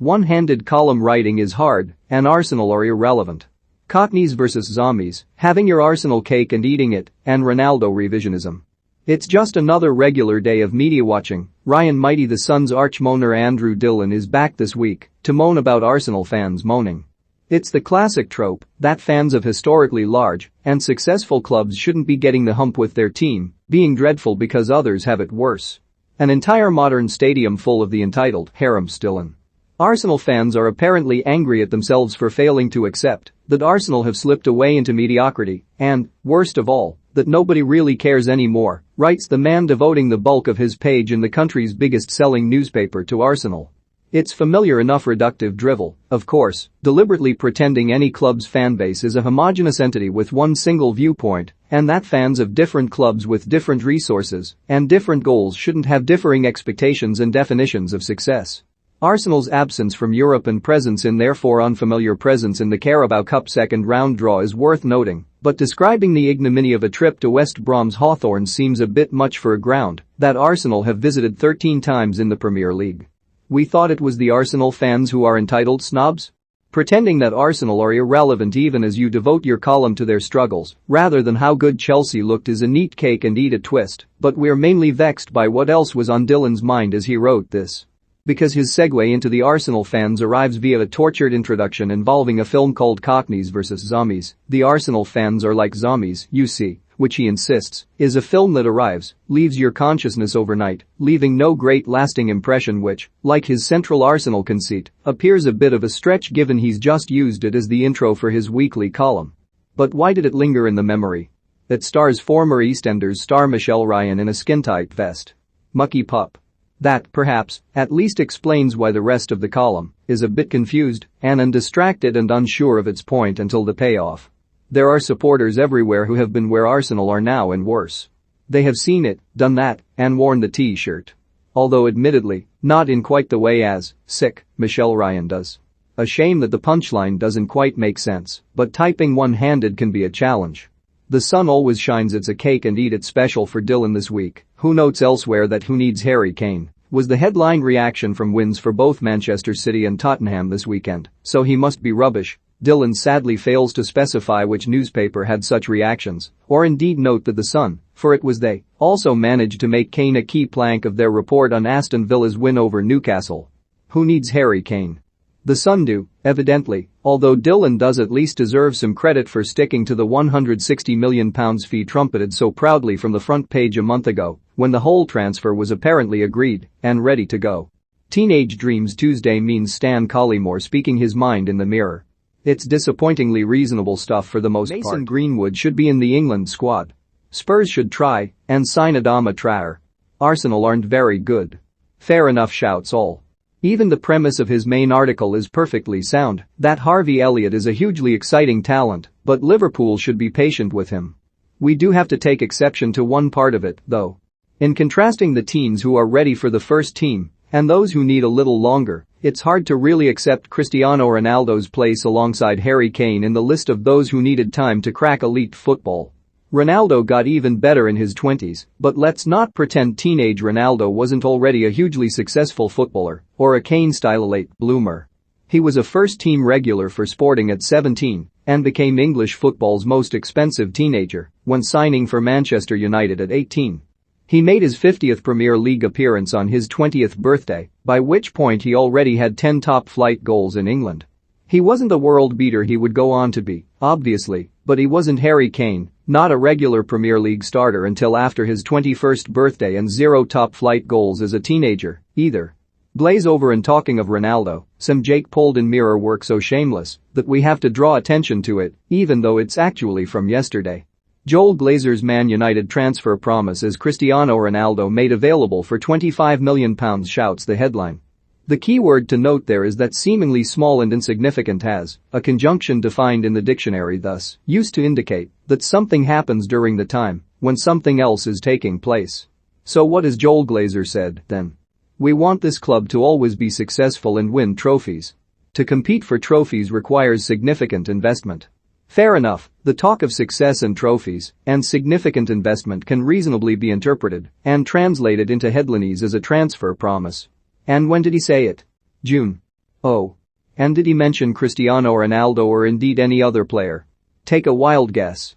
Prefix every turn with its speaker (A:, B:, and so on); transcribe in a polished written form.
A: One-handed column writing is hard, and Arsenal are irrelevant. Cockneys versus zombies, having your Arsenal cake and eating it, and Ronaldo revisionism. It's just another regular day of media watching. Ryan Mighty, the Sun's arch-moaner Andrew Dillon is back this week to moan about Arsenal fans moaning. It's the classic trope that fans of historically large and successful clubs shouldn't be getting the hump with their team, being dreadful because others have it worse. An entire modern stadium full of the entitled harems Dillon. Arsenal fans are apparently angry at themselves for failing to accept that Arsenal have slipped away into mediocrity and, worst of all, that nobody really cares anymore, writes the man devoting the bulk of his page in the country's biggest-selling newspaper to Arsenal. It's familiar enough reductive drivel, of course, deliberately pretending any club's fanbase is a homogeneous entity with one single viewpoint, and that fans of different clubs with different resources and different goals shouldn't have differing expectations and definitions of success. Arsenal's absence from Europe and presence in therefore unfamiliar presence in the Carabao Cup second-round draw is worth noting, but describing the ignominy of a trip to West Brom's Hawthorn seems a bit much for a ground that Arsenal have visited 13 times in the Premier League. We thought it was the Arsenal fans who are entitled snobs? Pretending that Arsenal are irrelevant even as you devote your column to their struggles, rather than how good Chelsea looked, is a neat cake and eat it twist, but we're mainly vexed by what else was on Dillon's mind as he wrote this. Because his segue into the Arsenal fans arrives via a tortured introduction involving a film called Cockneys vs. Zombies. The Arsenal fans are like zombies, you see, which he insists is a film that arrives, leaves your consciousness overnight, leaving no great lasting impression, which, like his central Arsenal conceit, appears a bit of a stretch given he's just used it as the intro for his weekly column. But why did it linger in the memory? It stars former EastEnders star Michelle Ryan in a skin-tight vest. Mucky pup. That, perhaps, at least explains why the rest of the column is a bit confused and undistracted and unsure of its point until the payoff. There are supporters everywhere who have been where Arsenal are now and worse. They have seen it, done that, and worn the t-shirt. Although admittedly, not in quite the way as, sick, Michelle Ryan does. A shame that the punchline doesn't quite make sense, but typing one-handed can be a challenge. The sun always shines, it's a cake and eat it special for Dillon this week, who notes elsewhere that "Who needs Harry Kane?" was the headline reaction from wins for both Manchester City and Tottenham this weekend, so he must be rubbish. Dillon sadly fails to specify which newspaper had such reactions, or indeed note that The Sun, for it was they, also managed to make Kane a key plank of their report on Aston Villa's win over Newcastle. Who needs Harry Kane? The Sun do, evidently, although Dillon does at least deserve some credit for sticking to the £160 million fee trumpeted so proudly from the front page a month ago, when the whole transfer was apparently agreed and ready to go. Teenage Dreams Tuesday means Stan Collymore speaking his mind in the Mirror. It's disappointingly reasonable stuff for the most part. Mason Greenwood should be in the England squad. Spurs should try and sign Adama Traore. Arsenal aren't very good. Fair enough, shouts all. Even the premise of his main article is perfectly sound, that Harvey Elliott is a hugely exciting talent, but Liverpool should be patient with him. We do have to take exception to one part of it, though. In contrasting the teens who are ready for the first team and those who need a little longer, it's hard to really accept Cristiano Ronaldo's place alongside Harry Kane in the list of those who needed time to crack elite football. Ronaldo got even better in his 20s, but let's not pretend teenage Ronaldo wasn't already a hugely successful footballer or a Kane-style late bloomer. He was a first-team regular for Sporting at 17 and became English football's most expensive teenager when signing for Manchester United at 18. He made his 50th Premier League appearance on his 20th birthday, by which point he already had 10 top-flight goals in England. He wasn't the world beater he would go on to be, obviously, but he wasn't Harry Kane, not a regular Premier League starter until after his 21st birthday, and 0 top-flight goals as a teenager, either. Blaze over. And talking of Ronaldo, some Jake Polden mirror work so shameless that we have to draw attention to it, even though it's actually from yesterday. Joel Glazer's Man United transfer promise as Cristiano Ronaldo made available for £25 million, shouts the headline. The key word to note there is that seemingly small and insignificant has a conjunction defined in the dictionary, thus used to indicate that something happens during the time when something else is taking place. So what has Joel Glazer said, then? We want this club to always be successful and win trophies. To compete for trophies requires significant investment. Fair enough, the talk of success and trophies and significant investment can reasonably be interpreted and translated into headlinese as a transfer promise. And when did he say it? June. Oh. And did he mention Cristiano Ronaldo or indeed any other player? Take a wild guess.